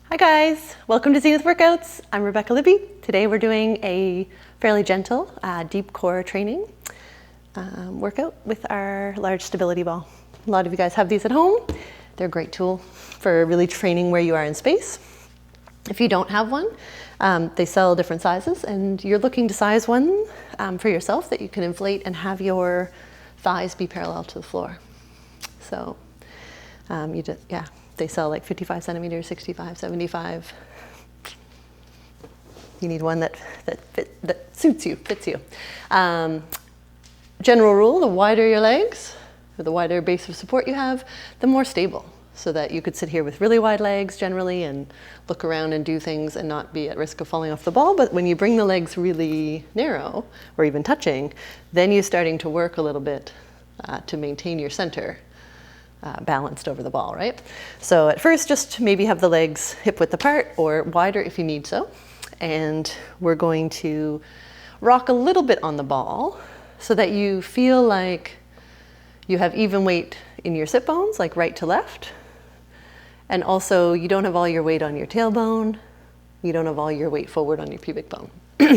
Hi guys, welcome to Zenith Workouts. I'm Rebecca Libby. Today we're doing a fairly gentle deep core training workout with our large stability ball. A lot of you guys have these at home. They're a great tool for really training where you are in space. If you don't have one, they sell different sizes and you're looking to size one for yourself that you can inflate and have your thighs be parallel to the floor. So they sell like 55 centimeters, 65, 75. You need one that suits you, fits you. General rule, the wider your legs, or the wider base of support you have, the more stable. So that you could sit here with really wide legs generally and look around and do things and not be at risk of falling off the ball. But when you bring the legs really narrow or even touching, then you're starting to work a little bit to maintain your center balanced over the ball, right? So at first, just maybe have the legs hip width apart or wider if you need so. And we're going to rock a little bit on the ball so that you feel like you have even weight in your sit bones, like right to left. And also you don't have all your weight on your tailbone. You don't have all your weight forward on your pubic bone.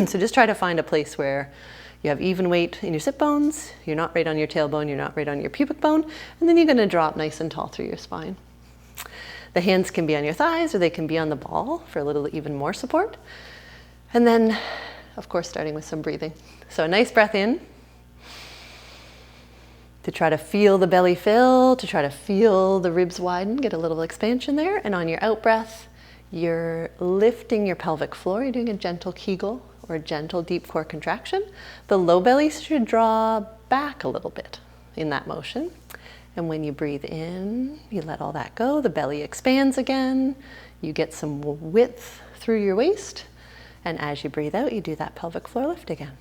So just try to find a place where you have even weight in your sit bones, you're not right on your tailbone, you're not right on your pubic bone, and then you're gonna drop nice and tall through your spine. The hands can be on your thighs or they can be on the ball for a little even more support. And then, of course, starting with some breathing. So a nice breath in to try to feel the belly fill, to try to feel the ribs widen, get a little expansion there. And on your out breath, you're lifting your pelvic floor, you're doing a gentle Kegel, or a gentle deep core contraction. The low belly should draw back a little bit in that motion. And when you breathe in, you let all that go. The belly expands again. You get some width through your waist. And as you breathe out, you do that pelvic floor lift again.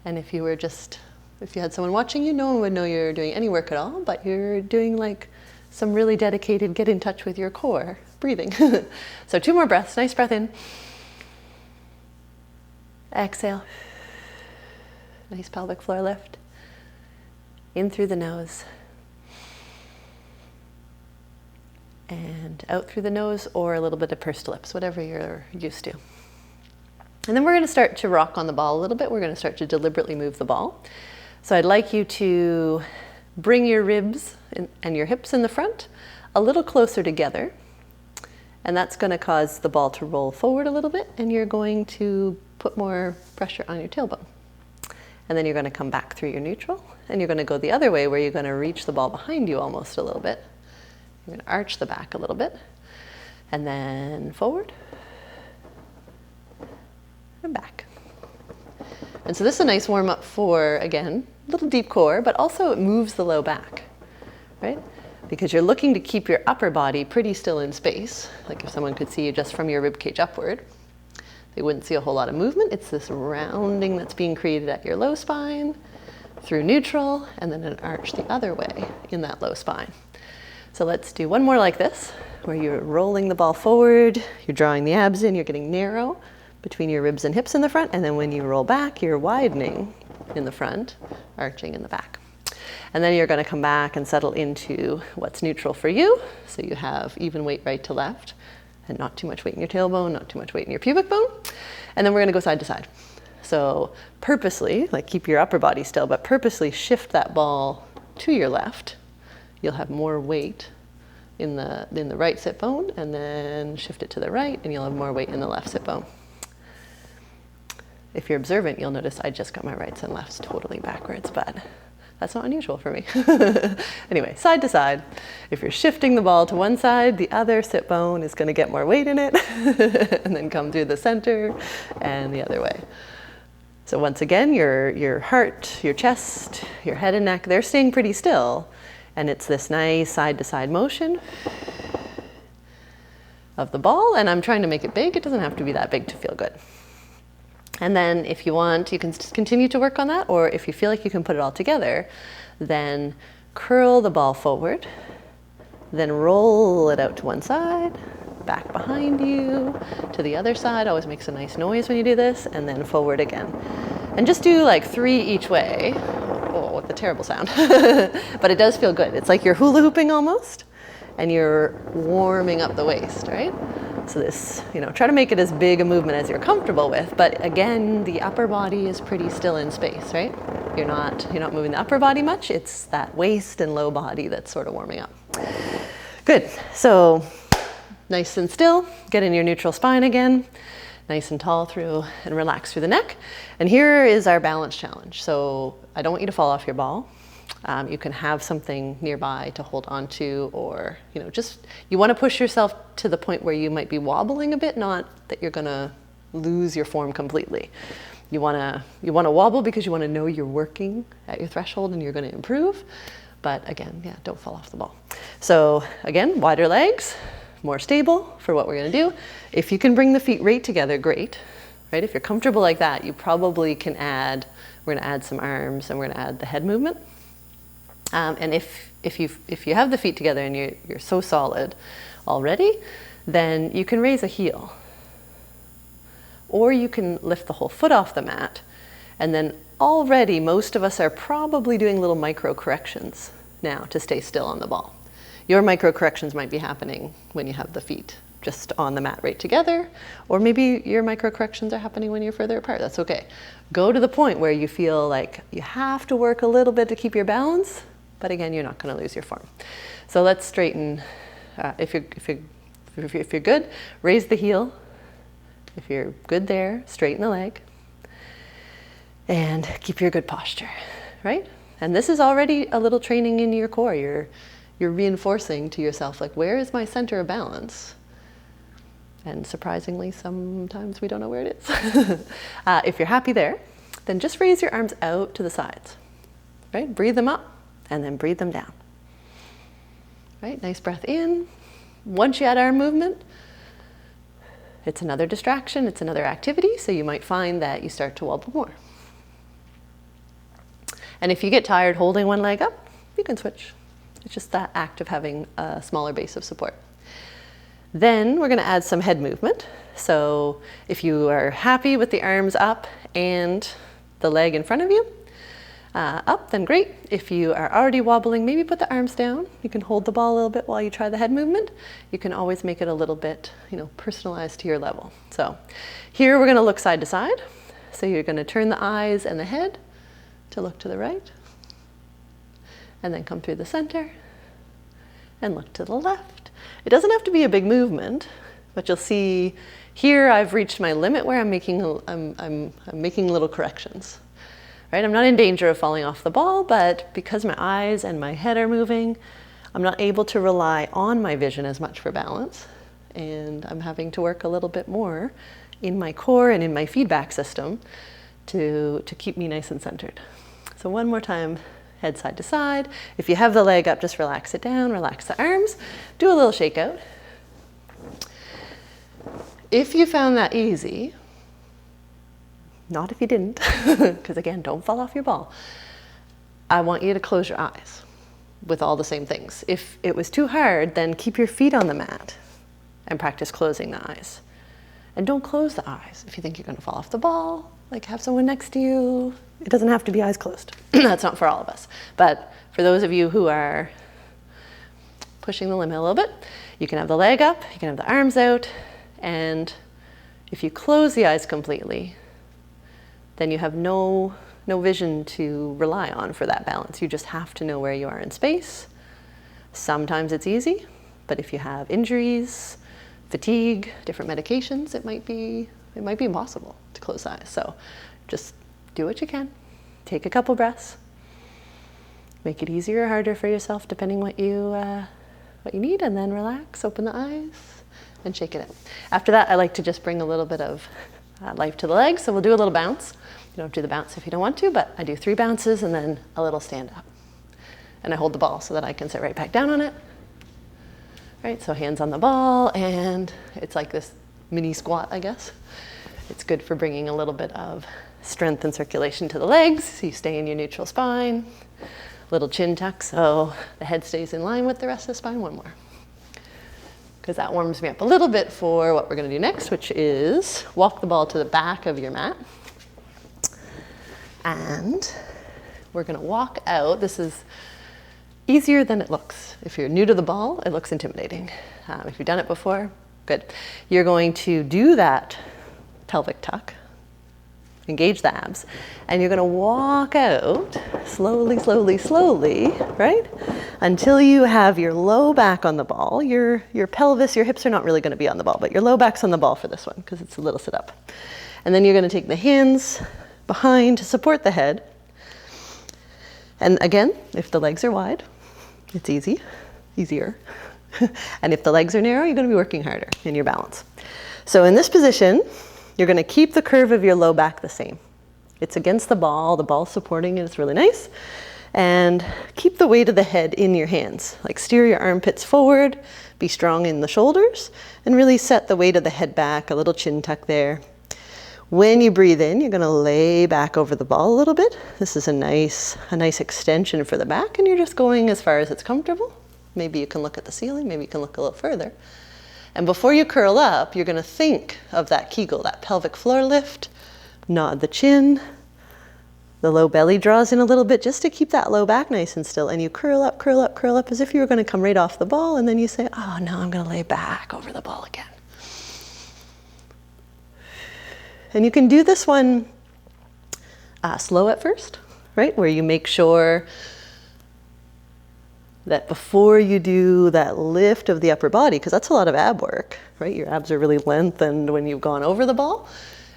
And if you had someone watching you, no one would know you're doing any work at all, but you're doing like some really dedicated, get in touch with your core breathing. So 2 more breaths. Nice breath in. Exhale. Nice pelvic floor lift. In through the nose. And out through the nose, or a little bit of pursed lips, whatever you're used to. And then we're going to start to rock on the ball a little bit. We're going to start to deliberately move the ball. So I'd like you to bring your ribs and your hips in the front a little closer together. And that's going to cause the ball to roll forward a little bit, and you're going to put more pressure on your tailbone. And then you're going to come back through your neutral, and you're going to go the other way where you're going to reach the ball behind you almost a little bit. You're going to arch the back a little bit, and then forward, and back. And so this is a nice warm-up for, again, a little deep core, but also it moves the low back, right? Because you're looking to keep your upper body pretty still in space. Like if someone could see you just from your rib cage upward, they wouldn't see a whole lot of movement. It's this rounding that's being created at your low spine through neutral, and then an arch the other way in that low spine. So let's do one more like this, where you're rolling the ball forward, you're drawing the abs in, you're getting narrow between your ribs and hips in the front, and then when you roll back, you're widening in the front, arching in the back. And then you're going to come back and settle into what's neutral for you. So you have even weight right to left and not too much weight in your tailbone, not too much weight in your pubic bone. And then we're going to go side to side. So purposely, like keep your upper body still, but purposely shift that ball to your left. You'll have more weight in the right sit bone, and then shift it to the right and you'll have more weight in the left sit bone. If you're observant, you'll notice I just got my rights and lefts totally backwards, but that's not unusual for me. Anyway, side to side. If you're shifting the ball to one side, the other sit bone is going to get more weight in it and then come through the center and the other way. So once again, your heart, your chest, your head and neck, they're staying pretty still. And it's this nice side to side motion of the ball. And I'm trying to make it big. It doesn't have to be that big to feel good. And then if you want, you can continue to work on that, or if you feel like you can put it all together, then curl the ball forward, then roll it out to one side, back behind you, to the other side. Always makes a nice noise when you do this, and then forward again. And just do like 3 each way. Oh, what a terrible sound. But it does feel good. It's like you're hula hooping almost. and you're warming up the waist, right? So this, try to make it as big a movement as you're comfortable with, but again, the upper body is pretty still in space, right? You're not moving the upper body much, it's that waist and low body that's sort of warming up. Good, so nice and still, get in your neutral spine again, nice and tall through and relax through the neck. And here is our balance challenge. So I don't want you to fall off your ball. You can have something nearby to hold on to, or you want to push yourself to the point where you might be wobbling a bit, not that you're going to lose your form completely. You want to wobble because you want to know you're working at your threshold and you're going to improve. But again, yeah, don't fall off the ball. So again, wider legs, more stable for what we're going to do. If you can bring the feet right together, great. Right? If you're comfortable like that, you probably can add. We're going to add some arms and we're going to add the head movement. And if you have the feet together and you're so solid already, then you can raise a heel. Or you can lift the whole foot off the mat. And then already most of us are probably doing little micro corrections now to stay still on the ball. Your micro corrections might be happening when you have the feet just on the mat right together, or maybe your micro corrections are happening when you're further apart. That's okay. Go to the point where you feel like you have to work a little bit to keep your balance, but again, you're not going to lose your form. So let's straighten. If you're good, raise the heel. If you're good there, straighten the leg, and keep your good posture, right? And this is already a little training in your core. You're reinforcing to yourself, like, where is my center of balance? And surprisingly, sometimes we don't know where it is. If you're happy there, then just raise your arms out to the sides, right? Breathe them up and then breathe them down, right? Nice breath in. Once you add arm movement, it's another distraction, it's another activity, so you might find that you start to wobble more. And if you get tired holding one leg up, you can switch. It's just that act of having a smaller base of support. Then we're going to add some head movement. So if you are happy with the arms up and the leg in front of you, up, then great. If you are already wobbling, maybe put the arms down. You can hold the ball a little bit while you try the head movement. You can always make it a little bit, personalized to your level. So here we're going to look side to side. So you're going to turn the eyes and the head to look to the right, and then come through the center and look to the left. It doesn't have to be a big movement, but you'll see here I've reached my limit where I'm making little corrections. Right? I'm not in danger of falling off the ball, but because my eyes and my head are moving, I'm not able to rely on my vision as much for balance, and I'm having to work a little bit more in my core and in my feedback system to keep me nice and centered. So one more time, head side to side. If you have the leg up, just relax it down, relax the arms, do a little shakeout. If you found that easy, not if you didn't, because again, don't fall off your ball, I want you to close your eyes with all the same things. If it was too hard, then keep your feet on the mat and practice closing the eyes. And don't close the eyes if you think you're going to fall off the ball. Like, have someone next to you. It doesn't have to be eyes closed. That's not for all of us. But for those of you who are pushing the limit a little bit, you can have the leg up, you can have the arms out, and if you close the eyes completely, then you have no vision to rely on for that balance. You just have to know where you are in space. Sometimes it's easy, but if you have injuries, fatigue, different medications, it might be impossible to close the eyes. So just do what you can. Take a couple breaths. Make it easier or harder for yourself depending what you need, and then relax, open the eyes, and shake it out. After that, I like to just bring a little bit of life to the legs, so we'll do a little bounce. You don't do the bounce if you don't want to, but I do 3 bounces and then a little stand up. And I hold the ball so that I can sit right back down on it. Right, so hands on the ball, and it's like this mini squat, I guess. It's good for bringing a little bit of strength and circulation to the legs, so you stay in your neutral spine. Little chin tuck, so the head stays in line with the rest of the spine. One more, because that warms me up a little bit for what we're going to do next, which is walk the ball to the back of your mat. And we're going to walk out. This is easier than it looks. If you're new to the ball, it looks intimidating. If you've done it before, good. You're going to do that pelvic tuck, engage the abs, and you're going to walk out slowly, slowly, slowly, right? Until you have your low back on the ball. Your pelvis, your hips are not really going to be on the ball, but your low back's on the ball for this one because it's a little sit up. And then you're going to take the hands behind to support the head. And again, if the legs are wide, it's easier. And if the legs are narrow, you're going to be working harder in your balance. So in this position, you're going to keep the curve of your low back the same. It's against the ball's supporting it, it's really nice. And keep the weight of the head in your hands. Like steer your armpits forward, be strong in the shoulders, and really set the weight of the head back, a little chin tuck there. When you breathe in, you're going to lay back over the ball a little bit. This is a nice extension for the back, and you're just going as far as it's comfortable. Maybe you can look at the ceiling, maybe you can look a little further. And before you curl up, you're going to think of that Kegel, that pelvic floor lift, nod the chin, the low belly draws in a little bit just to keep that low back nice and still, and you curl up, curl up, curl up as if you were going to come right off the ball, and then you say, oh no, I'm going to lay back over the ball again. And you can do this one slow at first, right? Where you make sure that before you do that lift of the upper body, because that's a lot of ab work, right? Your abs are really lengthened when you've gone over the ball.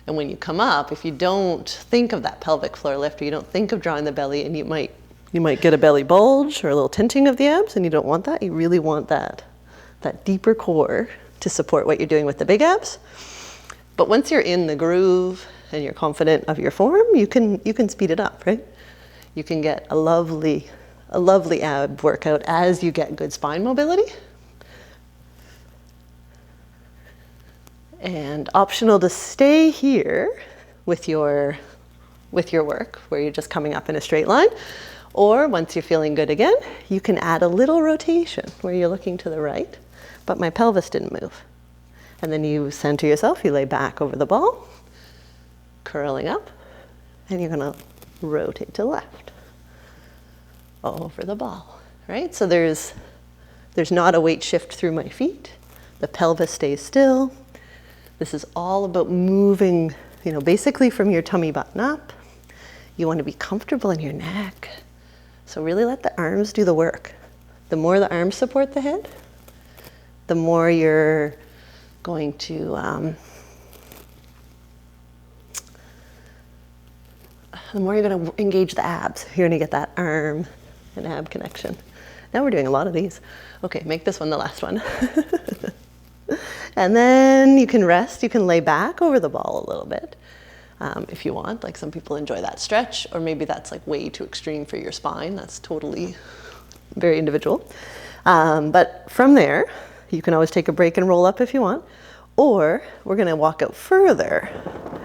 And when you come up, if you don't think of that pelvic floor lift, or you don't think of drawing the belly, and you might get a belly bulge or a little tenting of the abs, and you don't want that. You really want that deeper core to support what you're doing with the big abs. But once you're in the groove and you're confident of your form, you can speed it up, right? You can get a lovely ab workout as you get good spine mobility. And optional to stay here with your work, where you're just coming up in a straight line. Or once you're feeling good again, you can add a little rotation where you're looking to the right, but my pelvis didn't move. And then you center yourself, you lay back over the ball, curling up, and you're gonna rotate to the left, over the ball, right? So there's not a weight shift through my feet. The pelvis stays still. This is all about moving, basically from your tummy button up. You want to be comfortable in your neck. So really let the arms do the work. The more the arms support the head, the more you're going to engage the abs. You're going to get that arm and ab connection. Now we're doing a lot of these. Okay, make this one the last one. And then you can rest. You can lay back over the ball a little bit if you want. Like some people enjoy that stretch, or maybe that's like way too extreme for your spine. That's totally very individual. But from there, you can always take a break and roll up if you want. Or we're going to walk out further.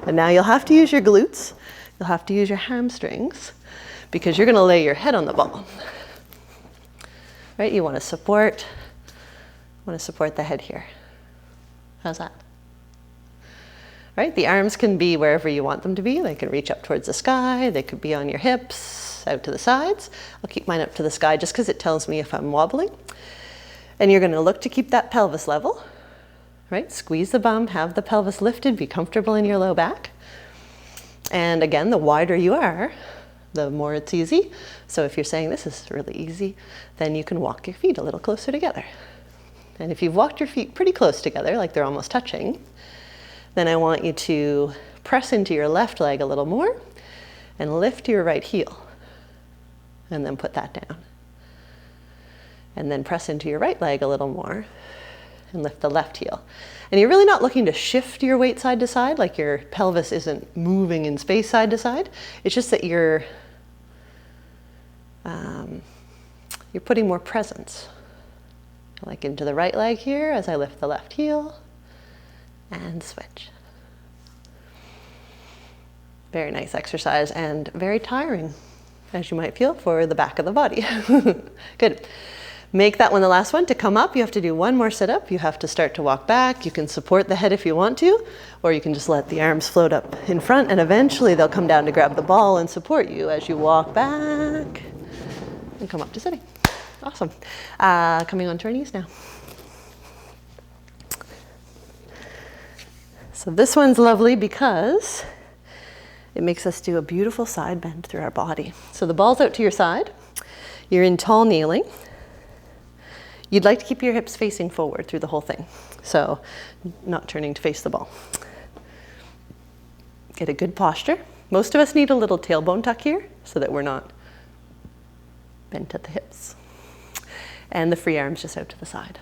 And now you'll have to use your glutes. You'll have to use your hamstrings because you're going to lay your head on the ball. Right? You want to support the head here. How's that? Right? The arms can be wherever you want them to be. They can reach up towards the sky. They could be on your hips, out to the sides. I'll keep mine up to the sky just because it tells me if I'm wobbling. And you're going to look to keep that pelvis level. Right? Squeeze the bum, have the pelvis lifted, be comfortable in your low back. And again, the wider you are, the more it's easy. So if you're saying this is really easy, then you can walk your feet a little closer together. And if you've walked your feet pretty close together, like they're almost touching, then I want you to press into your left leg a little more and lift your right heel. And then put that down. And then press into your right leg a little more and lift the left heel. And you're really not looking to shift your weight side to side, like your pelvis isn't moving in space side to side. It's just that you're putting more presence. Like into the right leg here as I lift the left heel and switch. Very nice exercise and very tiring, as you might feel, for the back of the body. Good. Make that one the last one. To come up, you have to do one more sit-up. You have to start to walk back. You can support the head if you want to, or you can just let the arms float up in front, and eventually they'll come down to grab the ball and support you as you walk back and come up to sitting. Awesome. Coming onto our knees now. So this one's lovely because it makes us do a beautiful side bend through our body. So the ball's out to your side. You're in tall kneeling. You'd like to keep your hips facing forward through the whole thing. So not turning to face the ball. Get a good posture. Most of us need a little tailbone tuck here so that we're not bent at the hips. And the free arms just out to the side.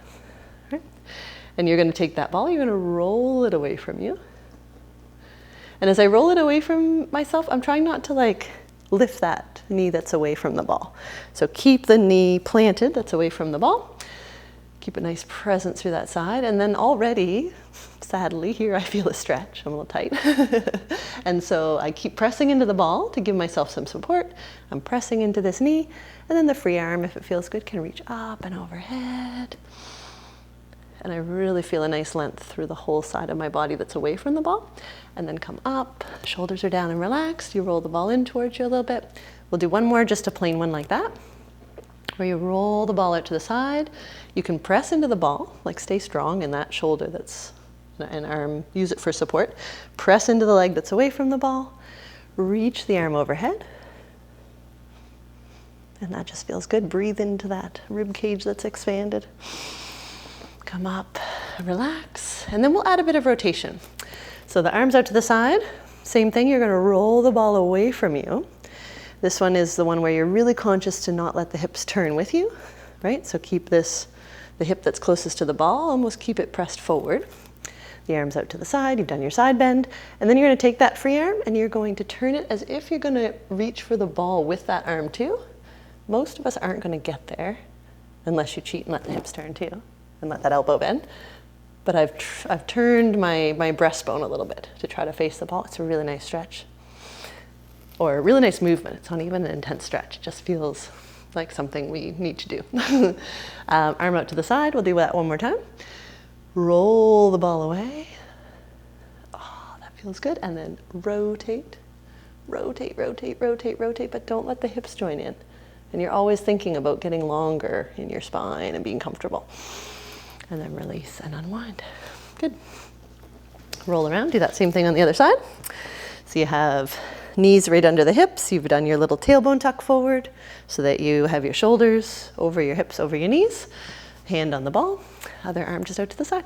Right? And you're going to take that ball, you're going to roll it away from you. And as I roll it away from myself, I'm trying not to like lift that knee that's away from the ball. So keep the knee planted that's away from the ball. Keep a nice presence through that side. And then already, sadly, here I feel a stretch. I'm a little tight. And so I keep pressing into the ball to give myself some support. I'm pressing into this knee. And then the free arm, if it feels good, can reach up and overhead. And I really feel a nice length through the whole side of my body that's away from the ball. And then come up, shoulders are down and relaxed. You roll the ball in towards you a little bit. We'll do one more, just a plain one like that, where you roll the ball out to the side. You can press into the ball, like stay strong in that shoulder that's an arm, use it for support. Press into the leg that's away from the ball. Reach the arm overhead. And that just feels good. Breathe into that rib cage that's expanded. Come up, relax, and then we'll add a bit of rotation. So the arms out to the side, same thing, you're gonna roll the ball away from you. This one is the one where you're really conscious to not let the hips turn with you, right? So keep this, the hip that's closest to the ball, almost keep it pressed forward. The arms out to the side, you've done your side bend, and then you're gonna take that free arm and you're going to turn it as if you're gonna reach for the ball with that arm too. Most of us aren't gonna get there unless you cheat and let the hips turn too. And let that elbow bend. But I've turned my breastbone a little bit to try to face the ball. It's a really nice stretch. Or a really nice movement. It's not even an intense stretch. It just feels like something we need to do. Arm out to the side. We'll do that one more time. Roll the ball away. Oh, that feels good. And then rotate. Rotate, rotate, rotate, rotate. But don't let the hips join in. And you're always thinking about getting longer in your spine and being comfortable. And then release and unwind. Good. Roll around, do that same thing on the other side. So you have knees right under the hips. You've done your little tailbone tuck forward so that you have your shoulders over your hips, over your knees. Hand on the ball, other arm just out to the side.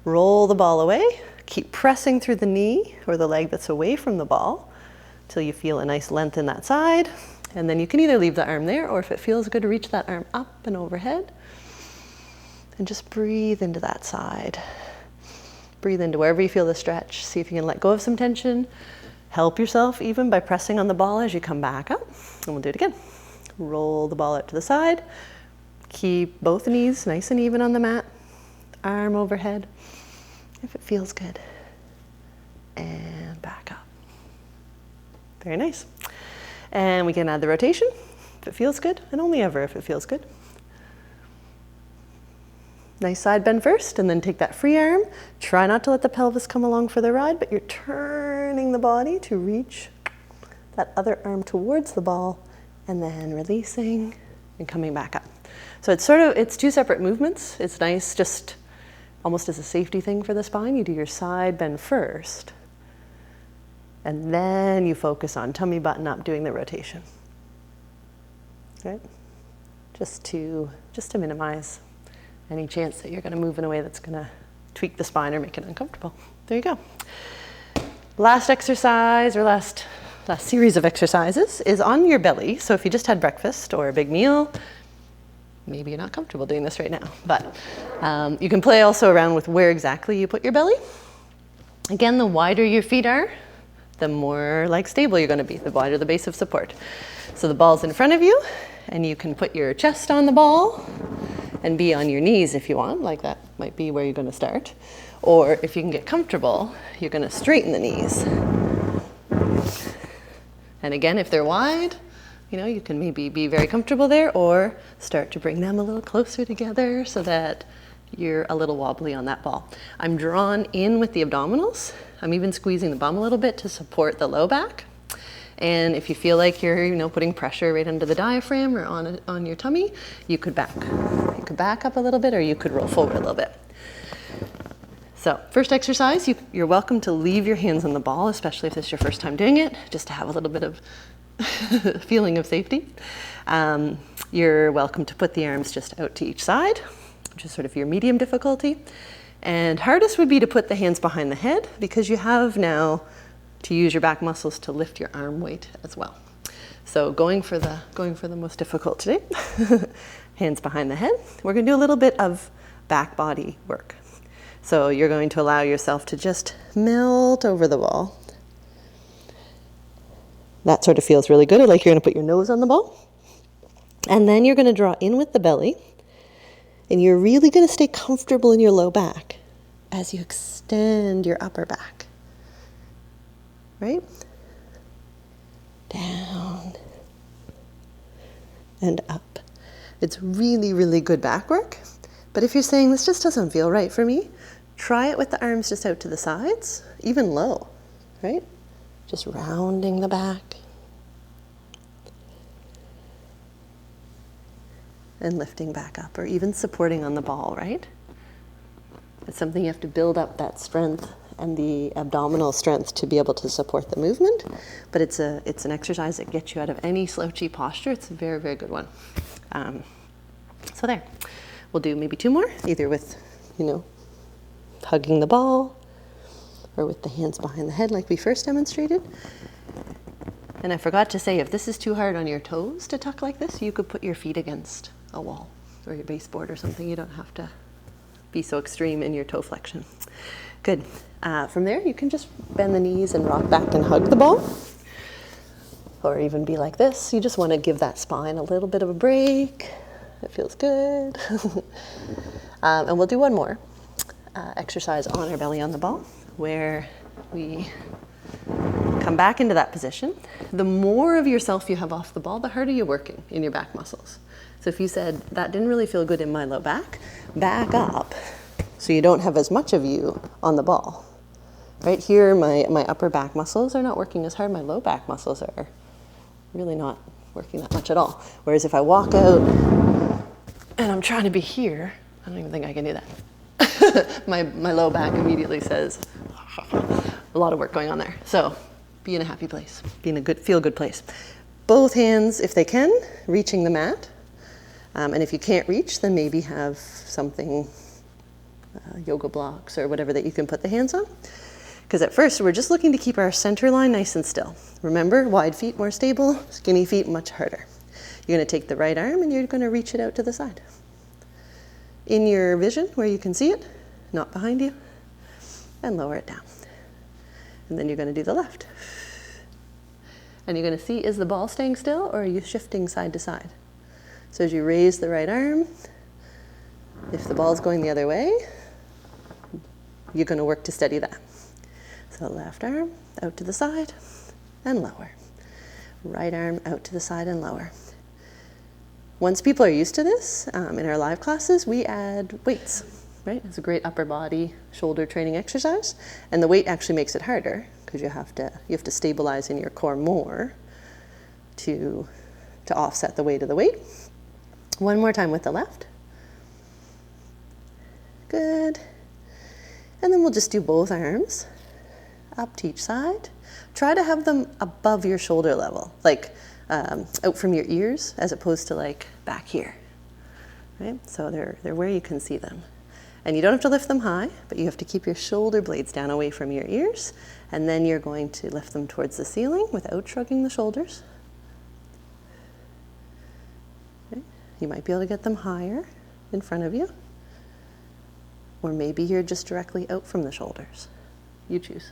Roll the ball away. Keep pressing through the knee or the leg that's away from the ball till you feel a nice length in that side. And then you can either leave the arm there, or if it feels good, to reach that arm up and overhead. And just breathe into that side. Breathe into wherever you feel the stretch. See if you can let go of some tension. Help yourself even by pressing on the ball as you come back up. And we'll do it again. Roll the ball out to the side. Keep both knees nice and even on the mat. Arm overhead. If it feels good. And back up. Very nice. And we can add the rotation if it feels good, and only ever if it feels good. Nice side bend first, and then take that free arm. Try not to let the pelvis come along for the ride, but you're turning the body to reach that other arm towards the ball, and then releasing and coming back up. So it's two separate movements. It's nice just almost as a safety thing for the spine. You do your side bend first, and then you focus on tummy button up, doing the rotation. Right? Just to minimize any chance that you're going to move in a way that's going to tweak the spine or make it uncomfortable. There you go. Last exercise, or last series of exercises, is on your belly. So if you just had breakfast or a big meal, maybe you're not comfortable doing this right now, but you can play also around with where exactly you put your belly. Again, the wider your feet are, the more stable you're going to be, the wider the base of support. So the ball's in front of you, and you can put your chest on the ball and be on your knees if you want, like that might be where you're going to start. Or if you can get comfortable, you're going to straighten the knees. And again, if they're wide, you can maybe be very comfortable there, or start to bring them a little closer together so that you're a little wobbly on that ball. I'm drawn in with the abdominals. I'm even squeezing the bum a little bit to support the low back. And if you feel like you're, putting pressure right under the diaphragm or on your tummy, you could back up a little bit, or you could roll forward a little bit. So first exercise, you're welcome to leave your hands on the ball, especially if this is your first time doing it, just to have a little bit of feeling of safety. You're welcome to put the arms just out to each side, which is sort of your medium difficulty. And hardest would be to put the hands behind the head, because you have now to use your back muscles to lift your arm weight as well. So going for the most difficult today, hands behind the head. We're going to do a little bit of back body work. So you're going to allow yourself to just melt over the ball. That sort of feels really good, like you're going to put your nose on the ball. And then you're going to draw in with the belly. And you're really going to stay comfortable in your low back as you extend your upper back. Right? Down and up. It's really, really good back work. But if you're saying this just doesn't feel right for me, try it with the arms just out to the sides, even low, right? Just rounding the back and lifting back up, or even supporting on the ball, right? It's something you have to build up that strength and the abdominal strength to be able to support the movement. But it's an exercise that gets you out of any slouchy posture. It's a very, very good one. So there. We'll do maybe 2 more, either with, hugging the ball or with the hands behind the head like we first demonstrated. And I forgot to say, if this is too hard on your toes to tuck like this, you could put your feet against a wall or your baseboard or something. You don't have to be so extreme in your toe flexion. Good. From there, you can just bend the knees and rock back and hug the ball. Or even be like this. You just want to give that spine a little bit of a break. It feels good. And we'll do one more exercise on our belly on the ball, where we come back into that position. The more of yourself you have off the ball, the harder you're working in your back muscles. So if you said, that didn't really feel good in my low back, back up so you don't have as much of you on the ball. Right here, my upper back muscles are not working as hard. My low back muscles are really not working that much at all. Whereas if I walk out and I'm trying to be here, I don't even think I can do that. my low back immediately says, a lot of work going on there. So be in a happy place, be in a good, feel good place. Both hands, if they can, reaching the mat. And if you can't reach, then maybe have something, yoga blocks or whatever that you can put the hands on. Because at first, we're just looking to keep our center line nice and still. Remember, wide feet more stable, skinny feet much harder. You're going to take the right arm and you're going to reach it out to the side. In your vision, where you can see it, not behind you, and lower it down. And then you're going to do the left. And you're going to see, is the ball staying still, or are you shifting side to side? So as you raise the right arm, if the ball's going the other way, you're going to work to steady that. So left arm out to the side and lower. Right arm out to the side and lower. Once people are used to this, in our live classes, we add weights, right? It's a great upper body, shoulder training exercise. And the weight actually makes it harder, because you have to stabilize in your core more to offset the weight of the weight. One more time with the left. Good. And then we'll just do both arms up to each side. Try to have them above your shoulder level, like out from your ears, as opposed to like back here. Right? So they're where you can see them. And you don't have to lift them high, but you have to keep your shoulder blades down away from your ears. And then you're going to lift them towards the ceiling without shrugging the shoulders. Okay. You might be able to get them higher in front of you. Or maybe you're just directly out from the shoulders. You choose,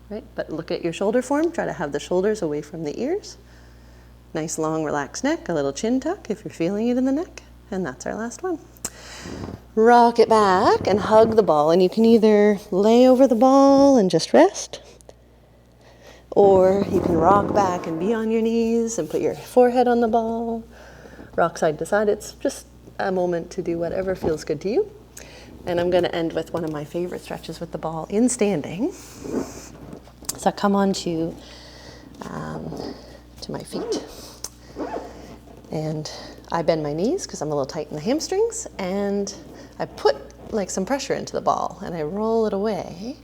right? But look at your shoulder form. Try to have the shoulders away from the ears. Nice long relaxed neck, a little chin tuck if you're feeling it in the neck. And that's our last one. Rock it back and hug the ball. And you can either lay over the ball and just rest, or you can rock back and be on your knees and put your forehead on the ball. Rock side to side. It's just a moment to do whatever feels good to you. And I'm going to end with one of my favorite stretches with the ball in standing. So come on to to my feet. And I bend my knees because I'm a little tight in the hamstrings, and I put like some pressure into the ball and I roll it away.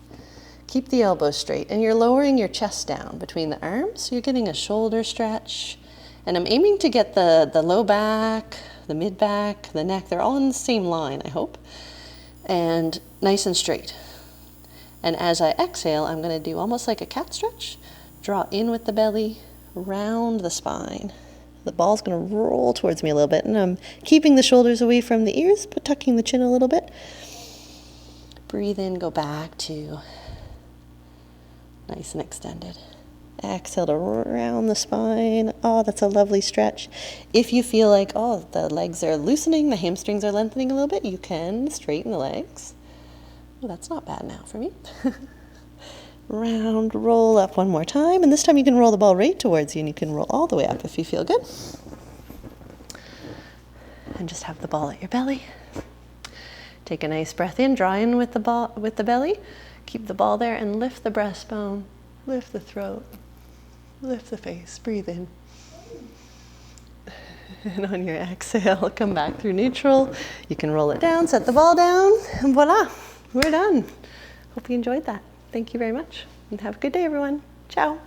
Keep the elbows straight, and you're lowering your chest down between the arms, so you're getting a shoulder stretch. And I'm aiming to get the low back, the mid back, the neck, they're all in the same line, I hope, and nice and straight. And as I exhale, I'm going to do almost like a cat stretch. Draw in with the belly, round the spine. The ball's going to roll towards me a little bit, and I'm keeping the shoulders away from the ears, but tucking the chin a little bit. Breathe in, go back to nice and extended. Exhale to round the spine. Oh, that's a lovely stretch. If you feel like, oh, the legs are loosening, the hamstrings are lengthening a little bit, you can straighten the legs. Oh, that's not bad now for me. Round, roll up one more time, and this time you can roll the ball right towards you, and you can roll all the way up if you feel good. And just have the ball at your belly. Take a nice breath in, draw in with the ball, with the belly. Keep the ball there and lift the breastbone, lift the throat, lift the face, breathe in. And on your exhale, come back through neutral. You can roll it down, set the ball down, and voila, we're done. Hope you enjoyed that. Thank you very much, and have a good day, everyone. Ciao.